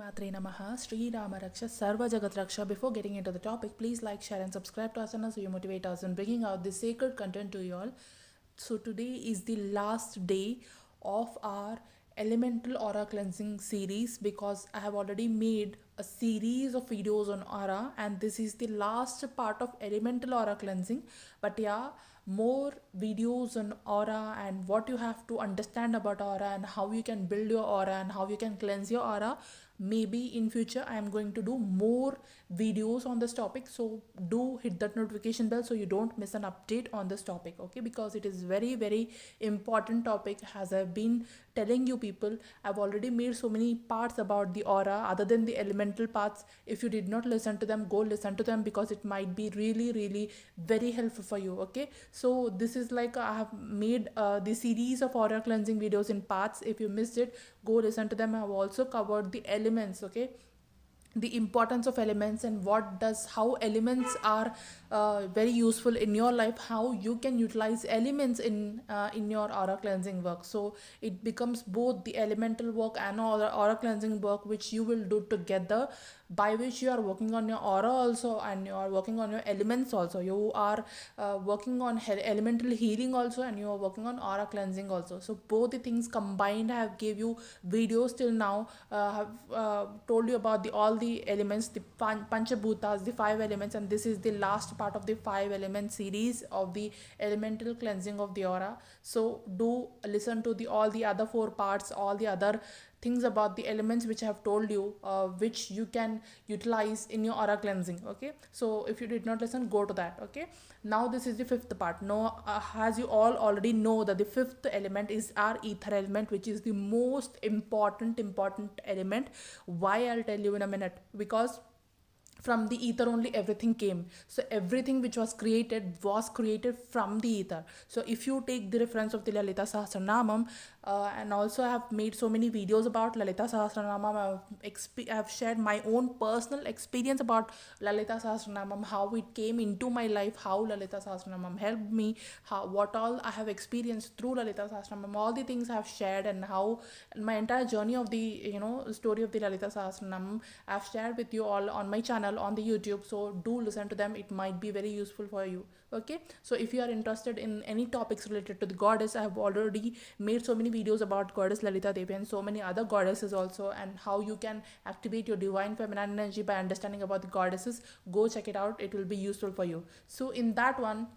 Matre Namaha, Sri Rama Raksha, Sarva Jagat Raksha. Before getting into the topic, please like, share, and subscribe to us channel so you motivate us in bringing out this sacred content to you all. So, today is the last day of our elemental aura cleansing series because I have already made a series of videos on aura, and this is the last part of elemental aura cleansing. But yeah, more videos on aura and what you have to understand about aura and how you can build your aura and how you can cleanse your aura. Maybe in future I am going to do more videos on this topic, so do hit that notification bell so you don't miss an update on this topic, okay? Because it is very important topic. As I've been telling you people, I've already made so many parts about the aura other than the elemental parts. If you did not listen to them, go listen to them because it might be really very helpful for you, okay? So this is like I have made the series of aura cleansing videos in parts. If you missed it, go listen to them. I have also covered the elements, okay, the importance of elements and how elements are very useful in your life, how you can utilize elements in your aura cleansing work. So it becomes both the elemental work and aura cleansing work which you will do together, by which you are working on your aura also and you are working on your elements also. You are working on elemental healing also and you are working on aura cleansing also. So both the things combined, I have gave you videos till now, have told you about all the elements, the panchabhutas, the 5 elements, and this is the last part of the 5 element series of the elemental cleansing of the aura. So do listen to all the other 4 parts, all the other things about the elements which I have told you, which you can utilize in your aura cleansing, okay? So if you did not listen, go to that, okay? Now this is the 5th part. Now as you all already know that the 5th element is our ether element, which is the most important element. Why? I'll tell you in a minute. Because from the ether only everything came. So everything which was created from the ether. So if you take the reference of the Lalita Sahasranamam, and also I have made so many videos about Lalita Sahasranamam. I have shared my own personal experience about Lalita Sahasranamam, how it came into my life, how Lalita Sahasranamam helped me, what all I have experienced through Lalita Sahasranamam, all the things I have shared, and how my entire journey of the story of the Lalita Sahasranamam I have shared with you all on my channel on the YouTube. So do listen to them, it might be very useful for you, okay? So if you are interested in any topics related to the goddess, I have already made so many videos about goddess Lalita Devi and so many other goddesses also, and how you can activate your divine feminine energy by understanding about the goddesses. Go check it out, it will be useful for you. So in that one,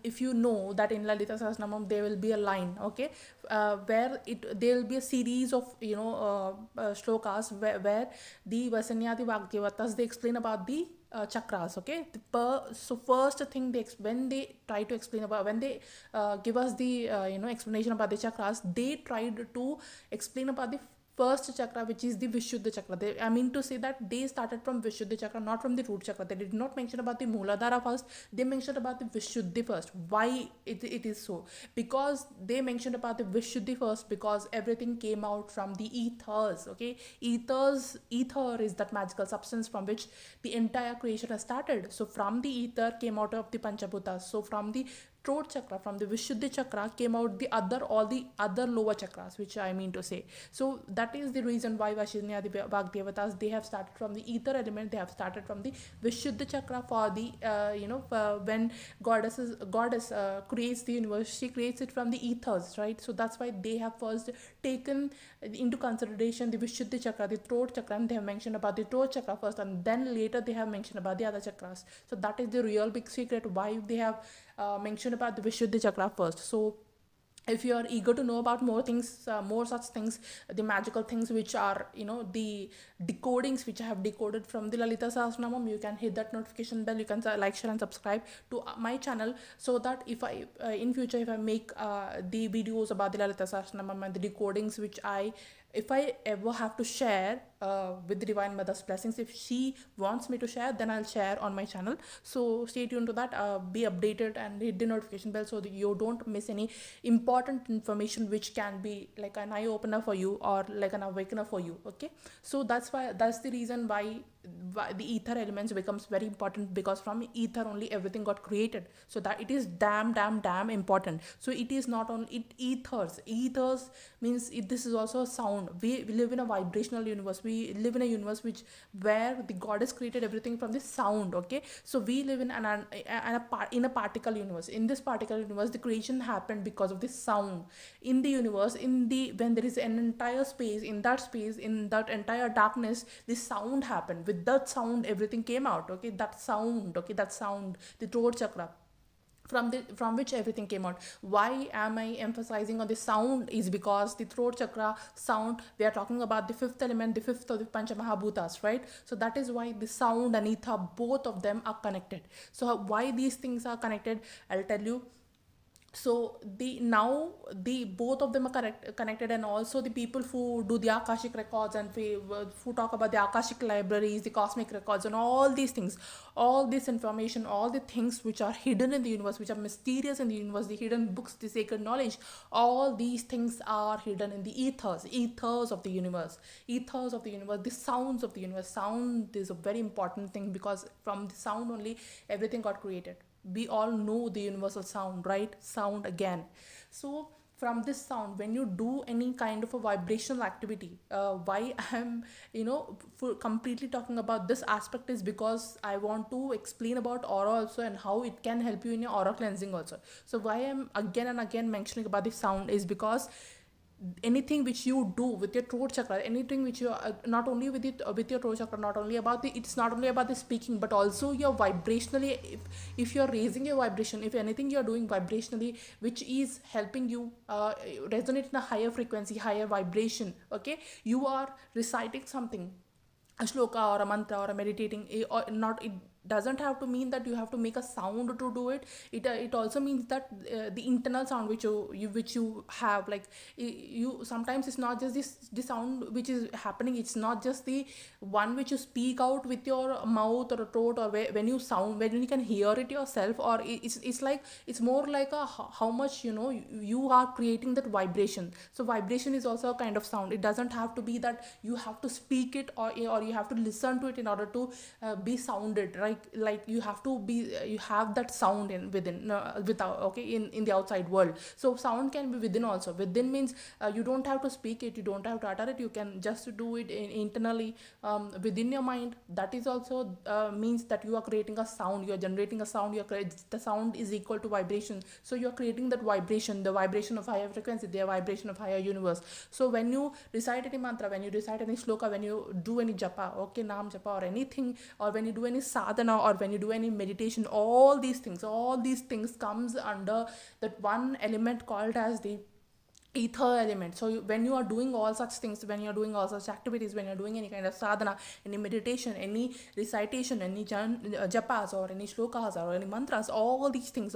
if you know that in Lalita Sahasranamam there will be a line, okay, where there will be a series of shlokas where the Vasanyadi Vagdevatas, they explain about the chakras, okay? So first thing, when they try to explain about, when they give us the explanation about the chakras, they tried to explain about the first chakra, which is the Vishuddha chakra. I mean to say that they started from Vishuddha chakra, not from the root chakra. They did not mention about the Mooladhara first. They mentioned about the Vishuddhi first. Why it is so? Because they mentioned about the Vishuddhi first because everything came out from the ethers, okay? Ether is that magical substance from which the entire creation has started. So from the ether came out of the Panchabhutas. So from the throat chakra, from the Vishuddhi chakra came out all the other lower chakras, which I mean to say. So that is the reason why Vasanyadi Vagdevatas, they have started from the ether element. They have started from the Vishuddhi chakra for the when goddess creates the universe, she creates it from the ethers, right? So that's why they have first taken into consideration the Vishuddhi chakra, the throat chakra, and they have mentioned about the throat chakra first, and then later they have mentioned about the other chakras. So that is the real big secret why they have mentioned about the Vishuddhi chakra first. So if you are eager to know about more things, more such things, the magical things which are, the decodings which I have decoded from the Lalita Sahasranamam, you can hit that notification bell. You can like, share, and subscribe to my channel, so that if I in future, if I make the videos about the Lalita Sahasranamam and the decodings which if I ever have to share with the Divine Mother's blessings, if she wants me to share, then I'll share on my channel. So stay tuned to that, be updated and hit the notification bell so that you don't miss any important information which can be like an eye opener for you or like an awakener for you, okay? So that's the reason why the ether elements becomes very important, because from ether only everything got created. So that it is damn important. So it is not only ethers means this is also a sound. We live in a vibrational universe. We we live in a universe where the god has created everything from the sound. Okay, so we live in a particle universe. In this particle universe, the creation happened because of the sound. In the universe, when there is an entire space, in that entire darkness, the sound happened. With that sound, everything came out. Okay, that sound, the throat chakra, from which everything came out. Why am I emphasizing on the sound? Is because the throat chakra sound, we are talking about the fifth element, the fifth of the pancha mahabhutas, right? So that is why the sound and ether, both of them are connected. So why these things are connected, I'll tell you. So the both of them are connected, and also the people who do the akashic records, and who talk about the akashic libraries, the cosmic records, and all these things, all this information, all the things which are hidden in the universe, which are mysterious in the universe, the hidden books, the sacred knowledge, all these things are hidden in the ethers of the universe, the sounds of the universe. Sound is a very important thing, because from the sound only everything got created. We all know the universal sound, right? Sound again. So from this sound, when you do any kind of a vibrational activity, why I'm completely talking about this aspect is because I want to explain about aura also, and how it can help you in your aura cleansing also. So why I'm again and again mentioning about the sound is because anything which you do with your throat chakra, anything which you not only with your throat chakra, not only about it's not only about the speaking, but also your vibrationally, if you're raising your vibration, if anything you're doing vibrationally which is helping you resonate in a higher frequency, higher vibration. Okay, you are reciting something, a shloka or a mantra or a meditating, or not, it doesn't have to mean that you have to make a sound to do it. It also means that the internal sound which you have, like you sometimes, it's not just the sound which is happening, it's not just the one which you speak out with your mouth or throat, or when you can hear it yourself, or it's like, it's more like how much you are creating that vibration. So vibration is also a kind of sound. It doesn't have to be that you have to speak it, or you have to listen to it in order to be sounded, right? Like you have that sound within, without, okay, in the outside world. So sound can be within also. Within means you don't have to speak it, you don't have to utter it, you can just do it internally, within your mind. That is also means that you are creating a sound, you are generating a sound. The sound is equal to vibration, so you are creating that vibration, the vibration of higher frequency, the vibration of higher universe. So when you recite any mantra, when you recite any shloka, when you do any japa, okay, naam japa or anything, or when you do any sadhana, or when you do any meditation, all these things comes under that one element called as the ether element. So when you are doing all such things, when you're doing all such activities, when you're doing any kind of sadhana, any meditation, any recitation, any japas or any shlokas or any mantras, all these things,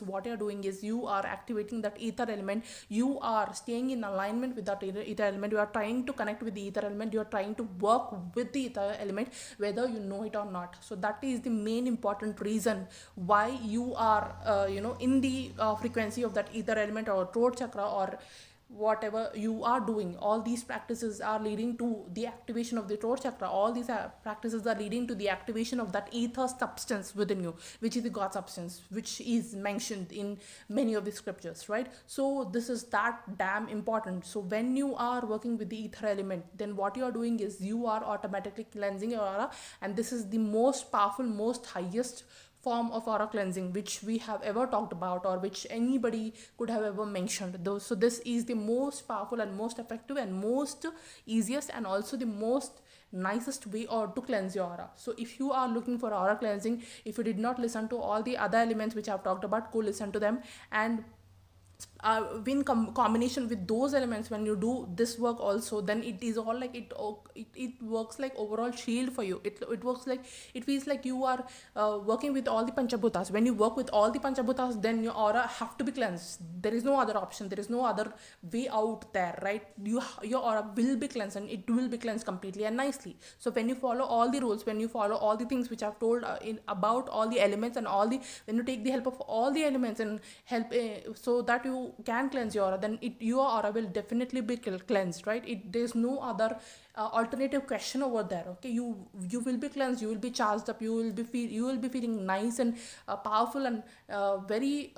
what you're doing is you are activating that ether element. You are staying in alignment with that ether element. You are trying to connect with the ether element. You are trying to work with the ether element, whether you know it or not. So that is the main important reason why you are in the frequency of that ether element, or throat chakra, or whatever you are doing. All these practices are leading to the activation of the throat chakra. All these practices are leading to the activation of that ether substance within you, which is the god substance, which is mentioned in many of the scriptures, right? So this is that damn important. So when you are working with the ether element, then what you are doing is you are automatically cleansing your aura. And this is the most powerful, most highest form of aura cleansing which we have ever talked about, or which anybody could have ever mentioned. So this is the most powerful and most effective and most easiest, and also the most nicest way or to cleanse your aura. So if you are looking for aura cleansing, if you did not listen to all the other elements which I've talked about, go listen to them. And in combination with those elements, when you do this work also, then it is all like it works like overall shield for you. It works like, it feels like you are working with all the panchabhutas. When you work with all the panchabhutas, then your aura have to be cleansed. There is no other option, there is no other way out there, right? Your aura will be cleansed, and it will be cleansed completely and nicely. So when you follow all the rules, when you follow all the things which I've told about all the elements, and when you take the help of all the elements and help, so that you you can cleanse your aura, then your aura will definitely be cleansed, right? There's no other alternative question over there. Okay, you will be cleansed, you will be charged up, you will be feeling nice and powerful and very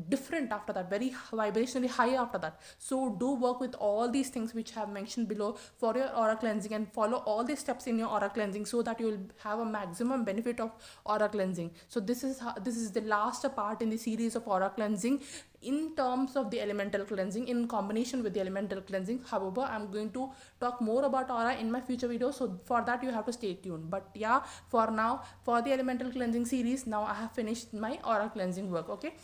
different after that, very vibrationally high after that. So do work with all these things which I have mentioned below for your aura cleansing, and follow all these steps in your aura cleansing so that you will have a maximum benefit of aura cleansing. So this is the last part in the series of aura cleansing in terms of the elemental cleansing in combination with the elemental cleansing. However, I'm going to talk more about aura in my future videos, so for that you have to stay tuned. But yeah, for now, for the elemental cleansing series, now I have finished my aura cleansing work. Okay,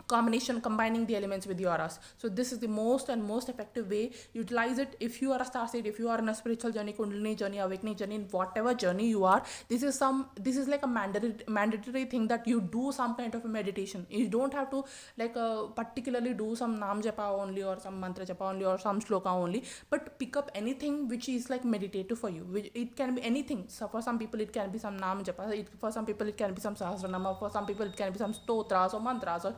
combining the elements with the auras. So this is the most effective way. Utilize it if you are a star seed, if you are in a spiritual journey, kundalini journey, awakening journey, in whatever journey you are. This is like a mandatory thing that you do some kind of a meditation. You don't have to like particularly do some nam japa only or some mantra japa only or some shloka only, but pick up anything which is like meditative for you. It can be anything. So for some people it can be some nam japa, for some people it can be some sahasranama, for some people it can be some stotras or mantras, or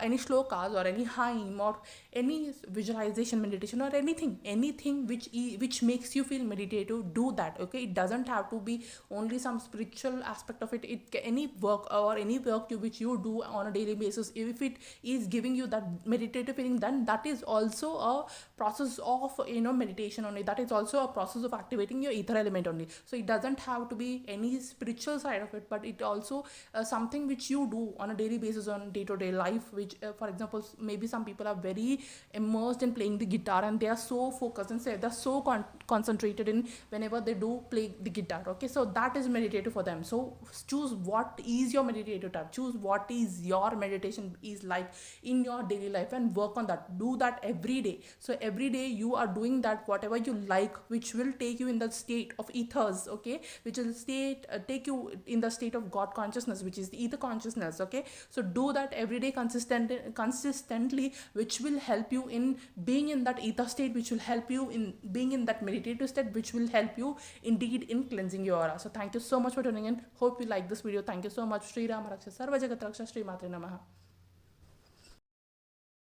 any shlokas or any hymn or any visualization meditation or anything which makes you feel meditative. Do that. Okay, it doesn't have to be only some spiritual aspect of it. Any work or any work which you do on a daily basis, if it is giving you that meditative feeling, then that is also a process of meditation only. That is also a process of activating your ether element only. So it doesn't have to be any spiritual side of it, but it also something which you do on a daily basis, on day-to-day life, which for example, maybe some people are very immersed in playing the guitar and they are so focused and say they're so concentrated in whenever they do play the guitar. Okay, so that is meditative for them. So choose what is your meditative type, choose what is your meditation is like in your daily life and work on that. Do that every day. So every day you are doing that, whatever you like, which will take you in the state of ethers. Okay, which will take you in the state of God consciousness, which is the ether consciousness. Okay, so do that every day consistently, which will help you in being in that ether state, which will help you in being in that meditative state, which will help you indeed in cleansing your aura. So thank you so much for tuning in. Hope you like this video. Thank you so much. Shri Rama Raksha Sarva Jagat Raksha. Shri Matre Namaha.